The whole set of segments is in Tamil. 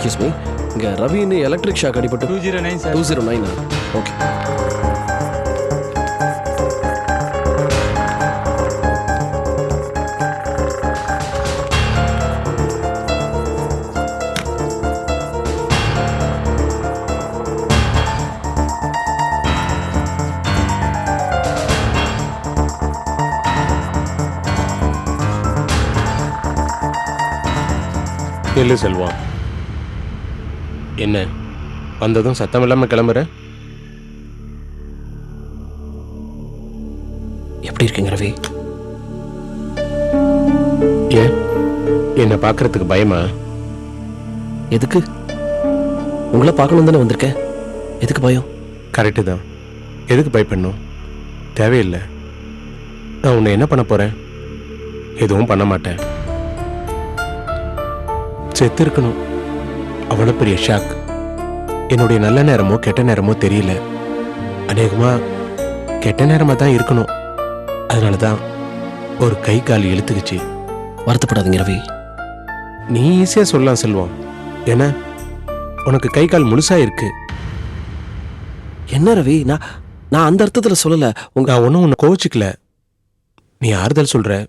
எக்ஸ்கியூஸ் மீ, இங்கே ரவின்னு எலக்ட்ரிக் ஷாக் அடிபட்டு 209 சார். 209. ஓகே. இல்லை செல்வம், என்ன வந்ததும் சத்தம் இல்லாமல் கிளம்புற? எப்படி இருக்கீங்க ரவி? ஏன் என்னை பார்க்கறதுக்கு பயமா? எதுக்கு? உங்களை பார்க்கணும் தானே வந்திருக்கேன். எதுக்கு பயம்? கரெக்டு தான். எதுக்கு பயப்படணும்? தேவையில்லை. நான் உன்னை என்ன பண்ண போகிறேன்? எதுவும் பண்ண மாட்டேன். செத்து இருக்கணும். அவ்வளோ பெரிய ஷாக். என்னுடைய நல்ல நேரமோ கெட்ட நேரமோ தெரியல. அநேகமாக கெட்ட நேரமாக தான் இருக்கணும். அதனால தான் ஒரு கை கால் இழுத்துக்குச்சு. வருத்தப்படாதீங்க ரவி. நீ ஈஸியாக சொல்லலாம் செல்வம். ஏன்னா உனக்கு கை கால் முழுசாக இருக்கு. என்ன ரவி, நான் அந்த அர்த்தத்தில் சொல்லலை. நான் ஒன்றும் உன்னை கோவிச்சுக்கல. நீ ஆறுதல் சொல்கிற,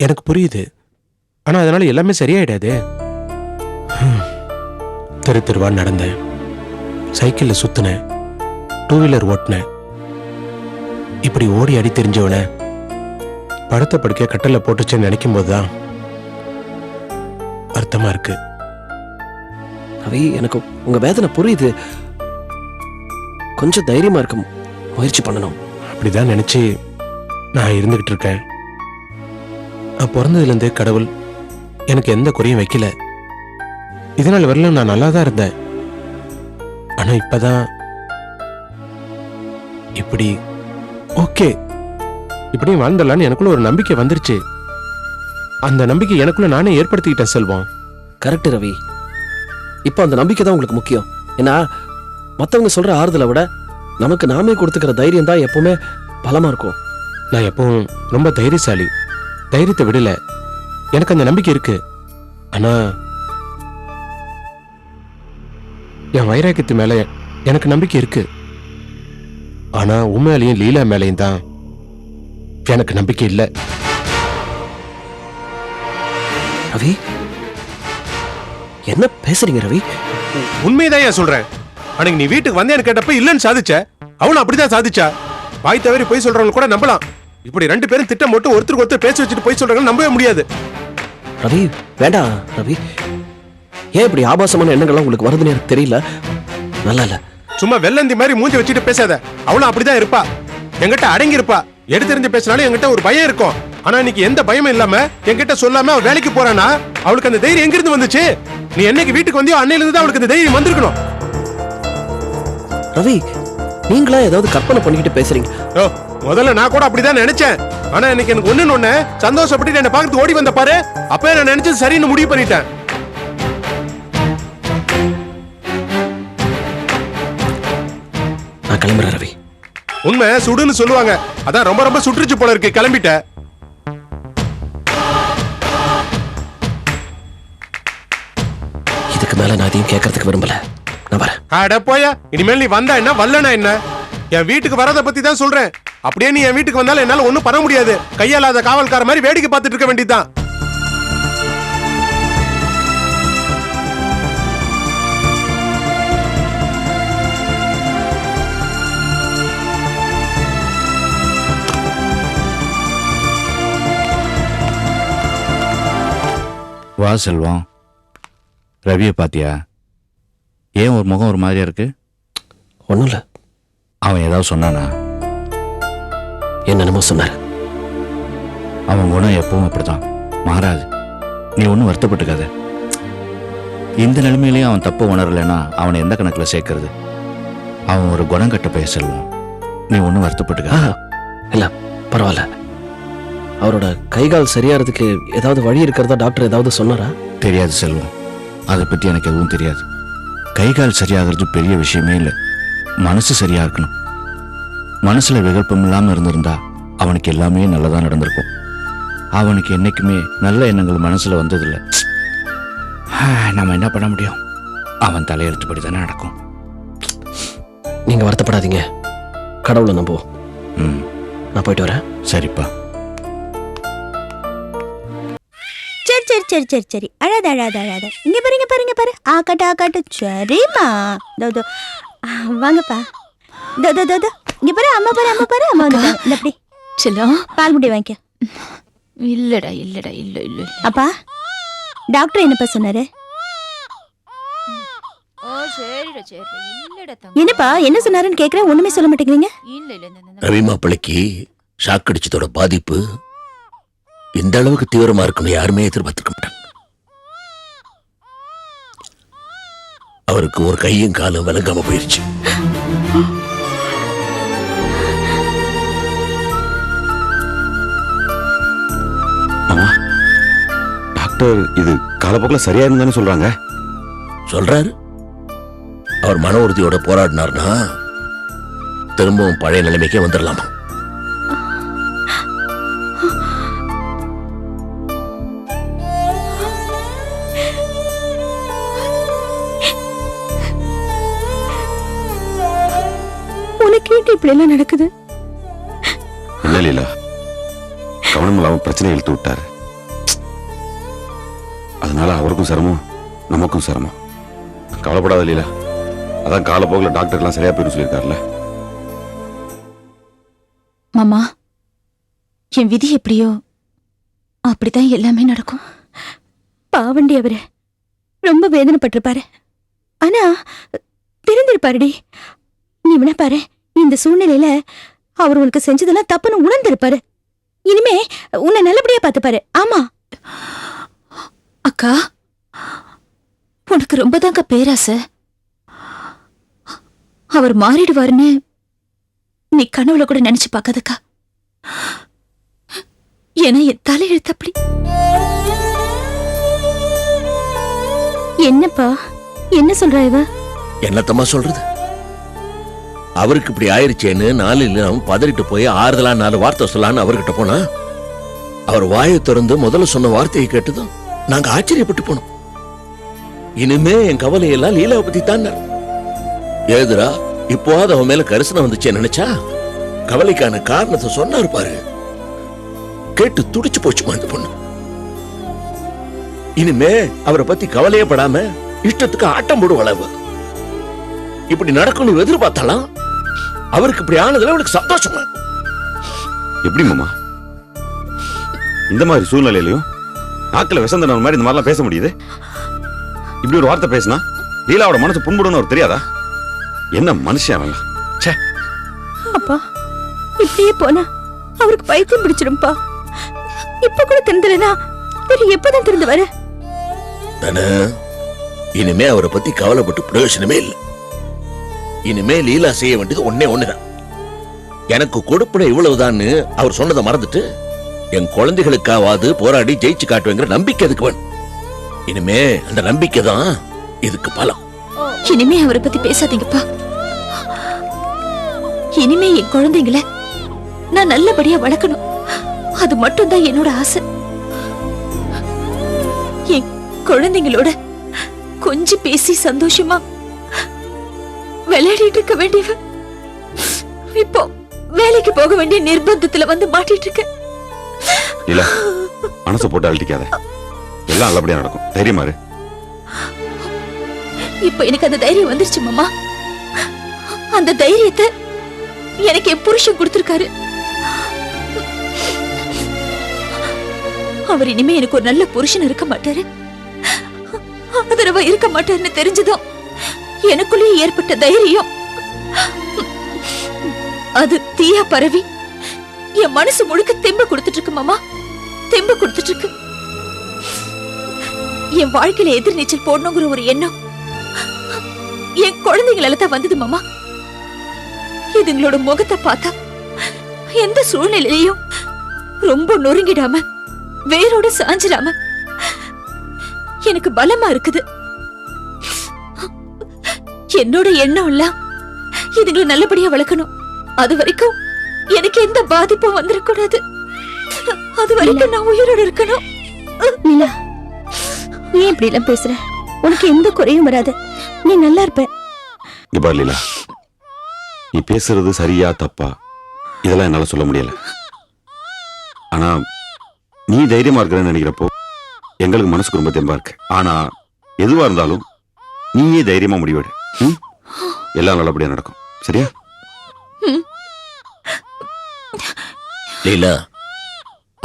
எனக்கு புரியுது. ஆனால் அதனால எல்லாமே சரியாயிடாதே. தெரு தெருவா நடந்தேன், சைக்கிளில் சுத்தினேன், 2 வீலர் ஓட்டினேன். இப்படி ஓடி அடி தெரிஞ்சவன படுத்த படுக்க கட்டல போட்டுச்சுன்னு நினைக்கும் போதுதான் வருத்தமா இருக்கு. ரவி, எனக்கு உங்க வேதனை புரியுது. கொஞ்சம் தைரியமா இருக்க முயற்சி பண்ணணும். அப்படிதான் நினைச்சு நான் இருந்துகிட்டு இருக்கேன். நான் பிறந்ததுலேருந்து கடவுள் எனக்கு எந்த குறையும் வைக்கல. இதனால் வரல நான் நல்லா தான் இருந்தேன். ஆனா இப்பதான் இப்படி ஓகே இப்படியும் வாழ்ந்தலான்னு எனக்குள்ள ஒரு நம்பிக்கை வந்துருச்சு. அந்த நம்பிக்கை எனக்குள்ள நானே ஏற்படுத்திக்கிட்டேன் செல்வம். கரெக்ட் ரவி. இப்போ அந்த நம்பிக்கை தான் உங்களுக்கு முக்கியம். ஏன்னா மற்றவங்க சொல்ற ஆறுதலை விட நமக்கு நாமே கொடுத்துக்கிற தைரியம் தான் எப்பவுமே பலமா இருக்கும். நான் எப்பவும் ரொம்ப தைரியசாலி. தைரியத்தை விடல. எனக்கு அந்த நம்பிக்கை இருக்கு. ஆனா என் வைராக்கியத்து மேல எனக்கு நம்பிக்கை இருக்கு. ஆனா உண்மையிலையும் லீலா மேலையும் தான் எனக்கு நம்பிக்கை இல்லை. ரவி, என்ன பேசுறீங்க ரவி? உண்மைதான் ஏன் சொல்றேன். அன்னைக்கு நீ வீட்டுக்கு வந்தேன்னு கேட்டப்ப இல்லன்னு சாதிச்ச. அவனும் அப்படிதான் சாதிச்சா. வாய் தவறி போய் சொல்றவங்க கூட நம்பலாம். இப்படி 2 பேரும் திட்டம் போட்டு ஒருத்தருக்கு ஒருத்தர் பேச வச்சுட்டு போய் சொல்றாங்க, நம்பவே முடியாது. ரவி வேண்டாம் ரவி. ஏன் இப்படி ஆபாசமான எண்ணங்கள்லாம் உங்களுக்கு வருதுன்னு எனக்கு தெரியல. நல்லா இல்ல. சும்மா வெள்ளந்தி மாதிரி மூஞ்சி வச்சுட்டு பேசாத. அவளும் அப்படிதான் இருப்பா. என்கிட்ட அடங்கி இருப்பா. எடுத்தெறிஞ்சு பேசினாலும் என்கிட்ட ஒரு பயம் இருக்கும். ஆனா இன்னைக்கு எந்த பயமும் இல்லாம என்கிட்ட சொல்லாம அவ வேலைக்கு போறானா, அவளுக்கு அந்த தைரியம் எங்க இருந்து வந்துச்சு? நீ என்னைக்கு வீட்டுக்கு வந்தியோ அன்னையில இருந்து அவளுக்கு அந்த தைரியம் வந்திருக்கணும். ரவி, நீங்களா ஏதாவது கற்பனை பண்ணிக்கிட்டு பேசுறீங்க? முதல்ல நான் கூட அப்படிதான் நினைச்சேன். ஆனா இன்னைக்கு எனக்கு ஒண்ணு சந்தோஷப்பட்டு என்ன பார்த்து ஓடி வந்த பாரு. அப்ப நான் நினைச்சது சரின்னு முடிவு பண்ணிட்டேன். நான் கிளம்புறேன் ரவி. உண்மை சுடுன்னு சொல்லுவாங்க. அதான் ரொம்ப ரொம்ப சுற்றுச்சு போல இருக்கு. கிளம்பிட்ட. இதுக்கு மேல நான் அதையும் கேட்கறதுக்கு விரும்பல. நான் வரேன். அட போயா. இனிமேல் நீ வந்தா என்ன வரலனா என்ன? என் வீட்டுக்கு வரத பத்தி தான் சொல்றேன். அப்படியே நீ என் வீட்டுக்கு வந்தாலும் என்னால ஒண்ணும் பண்ண முடியாது. கையாலாத காவல்கார மாதிரி வேடிக்கை பார்த்துட்டு இருக்க வேண்டியதுதான். வா செல்வம். ரவியை பாத்தியா? ஏன் ஒரு முகம் ஒரு மாதிரியா இருக்கு? ஒண்ணும் இல்ல. அவன் ஏதாவது சொன்னானா? என்னென்னமோ சொன்னாரு. அவன் குணம் எப்பவும் அப்படித்தான், மாறாது. நீ ஒன்றும் வருத்தப்பட்டுக்காத. இந்த நிலைமையிலேயும் அவன் தப்பு உணரலைன்னா அவனை எந்த கணக்கில் சேர்க்கறது? அவன் ஒரு குணம் கட்ட போய் செல்வம். நீ ஒன்றும் வருத்தப்பட்டுக்காத. இல்ல பரவாயில்ல. அவரோட கைகால் சரியாறதுக்கு ஏதாவது வழி இருக்கிறதா டாக்டர் ஏதாவது சொன்னாரா? தெரியாது செல்வம். அதை பற்றி எனக்கு எதுவும் தெரியாது. கைகால் சரியாகிறது பெரிய விஷயமே இல்லை. மனசு சரியா இருக்கணும். மனசுல விகல்பம் இல்லாம இருந்திருந்தா அவனுக்கு எல்லாமே நல்லதா நடந்திருக்கும். அவனுக்கு என்னைக்குமே நல்ல எண்ணங்கள் மனசுல வந்ததில்லை. நம்ம என்ன பண்ண முடியும்? அவன் தலையெழுத்துப்படி தானே நடக்கும். நீங்க வருத்தப்படாதீங்க, கடவுளை நம்புவோம். ம், நான் போயிட்டு வரேன். சரிப்பா. சரி சரி சரி சரி சரி, அழாத அழாத அழாத. இங்க பாருங்க பாருங்க பாரு, ஆக்காட்டு ஆக்காட்டு. சரிம்மா, தோ தோ வாங்கப்பா. தோ தோ தோ தோ, இங்க பாரு, அம்மா பாரு, அம்மா பாரு, அம்மா வந்து இந்த அப்படி செல்லம், பால் முடி வாங்கிக்க. இல்லடா இல்லடா, இல்ல இல்ல இல்ல. அப்பா, டாக்டர் என்னப்பா சொன்னாரு? ஓ சரிடா சரிடா, இல்லடா தங்க. என்னப்பா என்ன சொன்னாருன்னு கேக்குறேன், ஒண்ணுமே சொல்ல மாட்டேங்கிறீங்க. இல்ல இல்ல இல்ல. ரவி மாப்பிள்ளைக்கு ஷாக் அடிச்சதோட பாதிப்பு இந்த அளவுக்கு தீவிரமா இருக்குன்னு யாருமே எதிர்பார்த்திருக்க மாட்டாங்க. அவருக்கு ஒரு கையும் காலும் விளங்காம போயிருச்சு. ஆமா, டாக்டர் இது காலப்போக்கில் சரியாயிருன்னு தானே சொல்றாங்க. சொல்றாரு. அவர் மன உறுதியோட போராடினார்னா திரும்பவும் பழைய நிலைமைக்கே வந்துடலாமா? உனக்கு இப்படி எல்லாம் நடக்குது? இல்ல லீலா, கவனம் இல்லாம பிரச்சனை இழுத்து விட்டாரு. அதனால அவருக்கும் சிரமம், நமக்கும் சிரமம். கவலைப்படாத லீலா, அதான் காலப்போக்கில் டாக்டர் எல்லாம் சரியா போயிடும் சொல்லியிருக்காருல்ல. மாமா, என் விதி எப்படியோ அப்படித்தான் எல்லாமே நடக்கும். பாவண்டி அவரு ரொம்ப வேதனைப்பட்டிருப்பாரு. ஆனா தெரிந்திருப்பாருடி. நீ வேணா பாரு, இந்த சூழ்நிலையில அவர் உனக்கு செஞ்சதெல்லாம் தப்புன்னு உணர்ந்திருப்பாரு. இனிமே உன்னை நல்லபடியா பார்த்துப்பாரு. ஆமா அக்கா, உனக்கு ரொம்ப தாங்க பேராசை. அவர் மாறிடுவாருன்னு நீ கனவுல கூட நினைச்சு பார்க்காதக்கா. ஏன்னா என் தலையெழுத்து அப்படி. என்னப்பா என்ன சொல்றா இவ? என்னத்தம்மா சொல்றது? அவருக்கு இப்படி ஆயிருச்சேன்னு நாலு இல்லாம பதறிட்டு போய் ஆறுதலா 4 வார்த்தை சொல்லலான்னு அவர்கிட்ட போனா, அவர் வாயை திறந்து முதல்ல சொன்ன வார்த்தையை கேட்டுதான் நாங்க ஆச்சரியப்பட்டு போனோம். இனிமே என் கவலையெல்லாம் லீலாவை பத்தி தான். ஏதுரா இப்போது அவன் மேல கரிசனம் வந்துச்சே நினைச்சா கவலைக்கான காரணத்தை சொன்னாரு பாரு. கேட்டு துடிச்சு போச்சுமா அந்த பொண்ணு. இனிமே அவரை பத்தி கவலையே படாம இஷ்டத்துக்கு ஆட்டம் போடுவளவு. இப்படி நடக்கணும் எதிர்பார்த்தாலாம். அவருக்கு இப்படி ஆனதுல அவனுக்கு சந்தோஷமா. எப்படி மாமா இந்த மாதிரி சூழ்நிலையிலையும் நாக்கில் விஷந்தன மாதிரி இந்த மாதிரிலாம் பேச முடியுது? இப்படி ஒரு வார்த்தை பேசினா லீலாவோட மனசு புண்படுன்னு அவர் தெரியாதா? என்ன மனுஷன் அவன். ச்சே. அப்பா இப்படியே போனா அவருக்கு பைத்தியம் பிடிச்சிடும்பா. இப்ப கூட திருந்தலனா வேற எப்பதான் திருந்து வர? இனிமே அவரை பத்தி கவலைப்பட்டு பிரயோஜனமே இல்லை. இனிமே லீலா செய்ய வேண்டியது ஒன்னே ஒண்ணுதான். எனக்கு கொடுப்பன இவ்வளவுதான்னு அவர் சொன்னதை மறந்துட்டு என் குழந்தைகளுக்காவது போராடி ஜெயிச்சு காட்டுவேங்கிற நம்பிக்கை அதுக்கு வேணும். இனிமே அந்த நம்பிக்கை தான் இதுக்கு பலம். இனிமே அவரை பத்தி பேசாதீங்கப்பா. இனிமே என் குழந்தைங்கள நான் நல்லபடியா வளர்க்கணும். அது மட்டும் தான் என்னோட ஆசை. என் குழந்தைங்களோட கொஞ்சம் பேசி சந்தோஷமா விளையாடிட்டு இருக்க வேண்டியவ இப்போ வேலைக்கு போக வேண்டிய நிர்பந்தத்துல வந்து மாட்டிட்டு இருக்க. இல்ல மனசை போட்டு அழட்டிக்காத, எல்லாம் நல்லபடியா நடக்கும். தைரியமா இரு. இப்ப எனக்கு அந்த தைரியம் வந்துருச்சு மாமா. அந்த தைரியத்தை எனக்கு என் புருஷன் கொடுத்திருக்காரு. அவர் இனிமே எனக்கு ஒரு நல்ல புருஷன் இருக்க மாட்டாரு, ஆதரவா இருக்க மாட்டாருன்னு தெரிஞ்சதும் எனக்குள்ளேயே ஏற்பட்ட தைரியம் அது தீயா பரவி என் மனசு முழுக்க தெம்பு கொடுத்துட்டு இருக்கு மாமா. தெம்பு கொடுத்துட்டு இருக்கு. என் வாழ்க்கையில எதிர்நீச்சல் போடணுங்கிற ஒரு எண்ணம் என் குழந்தைங்களால தான் வந்தது மாமா. இதுங்களோட முகத்தை பார்த்தா எந்த சூழ்நிலையிலையும் ரொம்ப நொறுங்கிடாம வேரோட சாஞ்சிடாம எனக்கு பலமா இருக்குது. என்னோட எண்ணம் இல்ல இதுங்களை நல்லபடியா வளர்க்கணும். அது வரைக்கும் எனக்கு எந்த பாதிப்பும் வந்துடக்கூடாது. அது வரைக்கும் நான் உயிரோட இருக்கணும். நீலா, ஏன் இப்படி எல்லாம் பேசுற? உனக்கு எந்த குறையும் வராது. நீ நல்லா இருப்ப. இங்க பாரு லீலா, நீ பேசுறது சரியா தப்பா இதெல்லாம் என்னால சொல்ல முடியல. ஆனா நீ தைரியமா இருக்கிறன்னு நினைக்கிறப்போ எங்களுக்கு மனசுக்கு ரொம்ப தெம்பா இருக்கு. ஆனா எதுவா இருந்தாலும் நீயே தைரியமா முடிவெடு. ம்? எல்லாம் நல்லபடியா நடக்கும். சரியா? லீலா,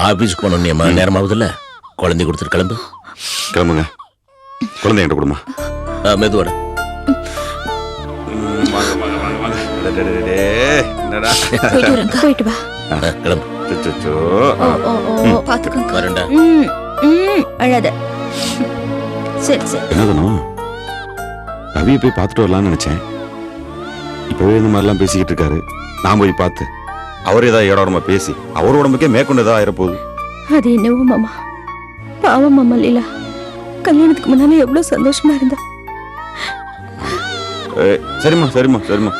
ஆபீஸ்க்கு போனோம்மா, நேரமாவதுல்ல. குழந்தை கொடுத்துட்டு கிளம்பு. கிளம்புங்க. குழந்தை என்கிட்ட கொடுமா. மெதுவாட. போயிட்டு வா. கிளம்பு. பாத்துக்கோங்க. வரேன்டா. அழாத. சரி சரி. என்னதுனும் ரவியை போய் பார்த்துட்டு வரலாம்னு நினைச்சேன். இப்பவே இந்த மாதிரிலாம் பேசிக்கிட்டு இருக்காரு. நான் போய் பார்த்து அவர் ஏதாவது ஏடாடமா பேசி அவர் உடம்புக்கே மேற்கொண்டு ஏதாவது ஆயிரப்போகுது. அது என்னவோ மாமா, பாவம் மாமா லீலா. கல்யாணத்துக்கு முன்னாலே எவ்வளவு சந்தோஷமா இருந்தா. சரிம்மா சரிம்மா சரிம்மா.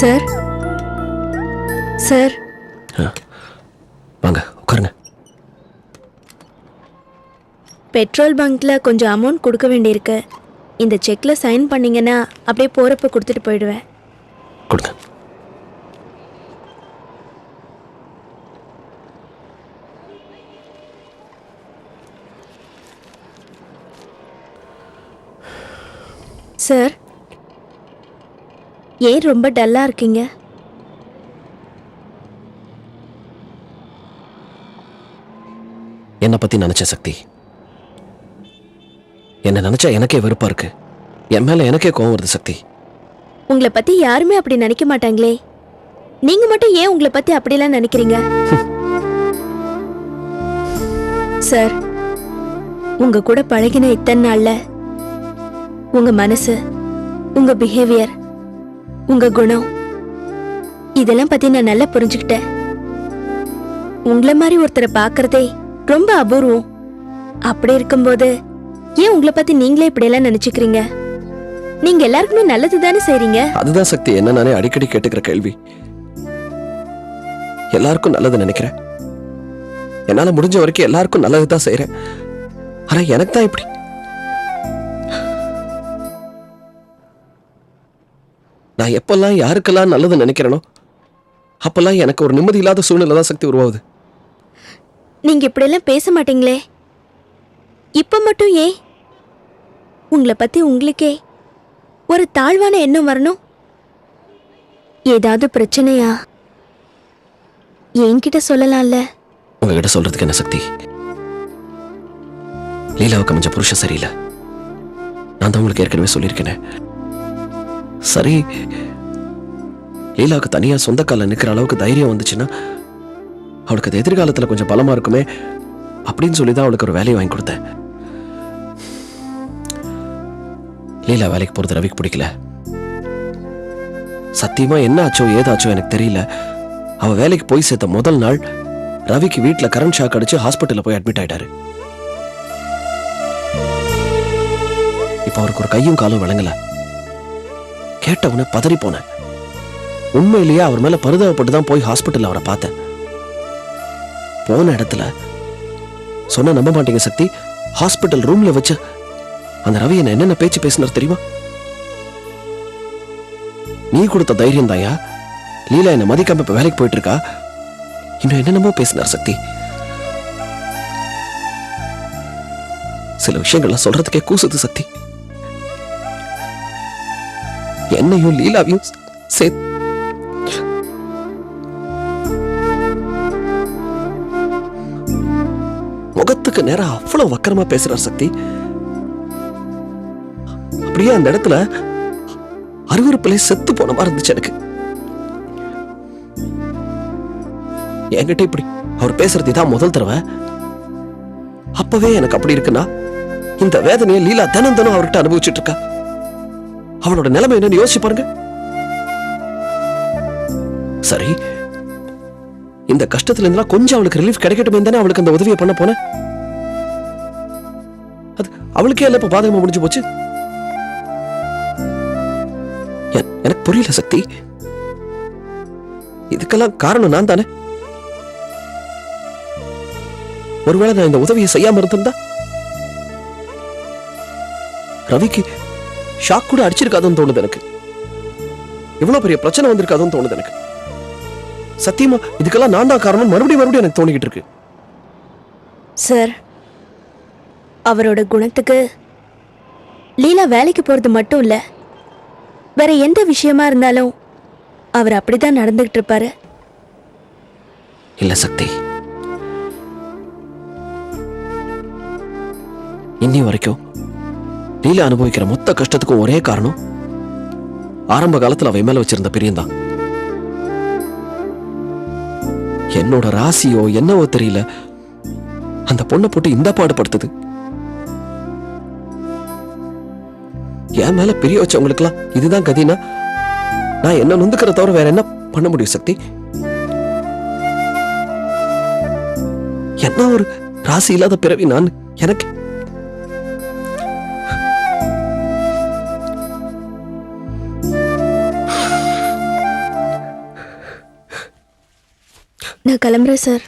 சார் சார் வாங்க உட்காருங்க. பெட்ரோல் பங்க்ல கொஞ்சம் அமௌண்ட் கொடுக்க வேண்டியிருக்கு. இந்த செக்ல சைன் பண்ணீங்கன்னா அப்படியே போறப்ப கொடுத்துட்டு போயிடுவேன். கொடுங்க. சார், ஏன் ரொம்ப டல்லா இருக்கீங்க? என்னை பத்தி நினைச்ச சக்தி, என்ன நினைச்சா எனக்கே வெறுப்பா இருக்கு. என் மேல எனக்கே கோவம் வருது சக்தி. உங்களை பத்தி யாருமே அப்படி நினைக்க மாட்டாங்களே, நீங்க மட்டும் ஏன் உங்களை பத்தி அப்படிலாம் நினைக்கிறீங்க? சார், உங்க கூட பழகின இத்தனை நாள்ல உங்க மனசு, உங்க பிஹேவியர், உங்க குணம் இதெல்லாம் பத்தி நான் நல்லா புரிஞ்சுக்கிட்டேன். உங்களை மாதிரி ஒருத்தரை பார்க்கறதே ரொம்ப அபூர்வம். அப்படி இருக்கும்போது ஏன் உங்களை பத்தி நீங்களே இப்படி எல்லாம் நினைச்சுக்கிறீங்க? நீங்க எல்லாருக்குமே நல்லது தானே செய்றீங்க. அதுதான் சக்தி, என்ன நானே அடிக்கடி கேட்டுக்கிற கேள்வி. எல்லாருக்கும் நல்லது நினைக்கிறேன். என்னால முடிஞ்ச வரைக்கும் எல்லாருக்கும் நல்லதுதான் செய்யறேன். ஆனா எனக்கு தான் இப்படி. நான் எப்பெல்லாம் யாருக்கெல்லாம் நல்லது நினைக்கிறேனோ அப்பெல்லாம் எனக்கு ஒரு நிம்மதி இல்லாத சூழ்நிலை தான் சக்தி உருவாகுது. நீங்க இப்படி எல்லாம் பேச மாட்டீங்களே, இப்ப மட்டும் ஏன் உங்களை பத்தி உங்களுக்கே ஒரு தாழ்வான எண்ணம் வரணும்? ஏதாவது பிரச்சனையா? என்கிட்ட சொல்லலாம்ல. உங்ககிட்ட சொல்றதுக்கு என்ன சக்தி? லீலாவுக்கு கொஞ்சம் புருஷன் சரியில்லை. நான் தான் உங்களுக்கு ஏற்கனவே சொல்லியிருக்கேனே. சரி, லீலாவுக்கு தனியா சொந்த கால நிக்கிற அளவுக்கு தைரியம் வந்துச்சுன்னா அவளுக்கு அது எதிர்காலத்துல கொஞ்சம் பலமா இருக்குமே அப்படின்னு சொல்லிதான் அவளுக்கு ஒரு வேலையை வாங்கி கொடுத்தேன். லீலா வேலைக்கு போறது ரவிக்கு பிடிக்கல. சத்தியமா என்ன ஆச்சோ ஏதாச்சோ எனக்கு தெரியல. அவ வேலைக்கு போய் சேர்த்த முதல் நாள் ரவிக்கு வீட்டுல கரண்ட் ஷாக் அடிச்சு ஹாஸ்பிட்டல்ல போய் அட்மிட் ஆயிட்டாரு. இப்ப அவருக்கு ஒரு கையும் காலும் விளங்கல. கேட்டவன பதறி போனேன். உண்மையிலேயே அவர் மேல பரிதாபப்பட்டு தான் போய் ஹாஸ்பிட்டல் அவரை பார்த்தேன். போன இடத்துல சொன்ன நம்ப மாட்டீங்க சக்தி, ஹாஸ்பிட்டல் ரூம்ல வச்சு அந்த ரவி என்ன என்னென்ன பேச்சு பேசினார் தெரியுமா? நீ கொடுத்த தைரியம் தாயா, லீலா என்ன மதிக்காம இப்ப வேலைக்கு போயிட்டு இருக்கா, இன்னும் என்னென்னமோ பேசினார் சக்தி. சில விஷயங்கள்லாம் சொல்றதுக்கே கூசுது சக்தி. என்னையும் லீலாவையும் சேர்த்து முகத்துக்கு நேரா அவ்வளவு வக்கரமா பேசுறார் சக்தி. அப்படியே அந்த இடத்துல அருவருப்பிலே செத்து போன மாதிரி இருந்துச்சு எனக்கு. என்கிட்ட இப்படி அவர் பேசுறது இதான் முதல் தடவை. அப்பவே எனக்கு அப்படி இருக்குன்னா இந்த வேதனையை லீலா தினம் தினம் அவர்கிட்ட அனுபவிச்சுட்டு இருக்கா. அவளோட நிலைமை என்னன்னு யோசிச்சு பாருங்க. சரி, இந்த கஷ்டத்துல இருந்தா கொஞ்சம் அவளுக்கு ரிலீஃப் கிடைக்கட்டுமே தானே அவளுக்கு அந்த உதவியை பண்ண போன. அது அவளுக்கே இல்ல இப்ப பாதகமா முடிஞ்சு போச்சு. எனக்கு புரியல சக்தி. இதுக்கெல்லாம் காரணம் நான் தானே. ஒருவேளை நான் இந்த உதவியை செய்யாம இருந்திருந்தா ரவிக்கு ஷாக் கூட அடிச்சிருக்காதுன்னு தோணுது எனக்கு. இவ்வளவு பெரிய பிரச்சனை வந்திருக்காதுன்னு தோணுது எனக்கு. சத்தியமா இதுக்கெல்லாம் நான் தான் காரணம் மறுபடியும் எனக்கு தோணிக்கிட்டு இருக்கு. சார், அவரோட குணத்துக்கு லீலா வேலைக்கு போறது மட்டும் இல்ல, வேற எந்த விஷயமா இருந்தாலும் அவர் அப்படிதான் நடந்துகிட்டு இருப்பாரு. இல்ல சக்தி, இன்னி வரைக்கும் லீலா அனுபவிக்கிற மொத்த கஷ்டத்துக்கும் ஒரே காரணம் ஆரம்ப காலத்துல அவ மேல வச்சிருந்த பிரியம்தான். என்னோட ராசியோ என்னவோ தெரியல, அந்த பொண்ணை போட்டு இந்த பாடுபடுத்துது. என் மேல பிரிய வச்சவங்களுக்குலாம் இதுதான் கதினா நான் என்ன நொந்துக்கிற தவிர வேற என்ன பண்ண முடியும் சக்தி? என்ன ஒரு ராசி இல்லாத பிறவி நான். எனக்கு நான் கிளம்புறேன் சார்.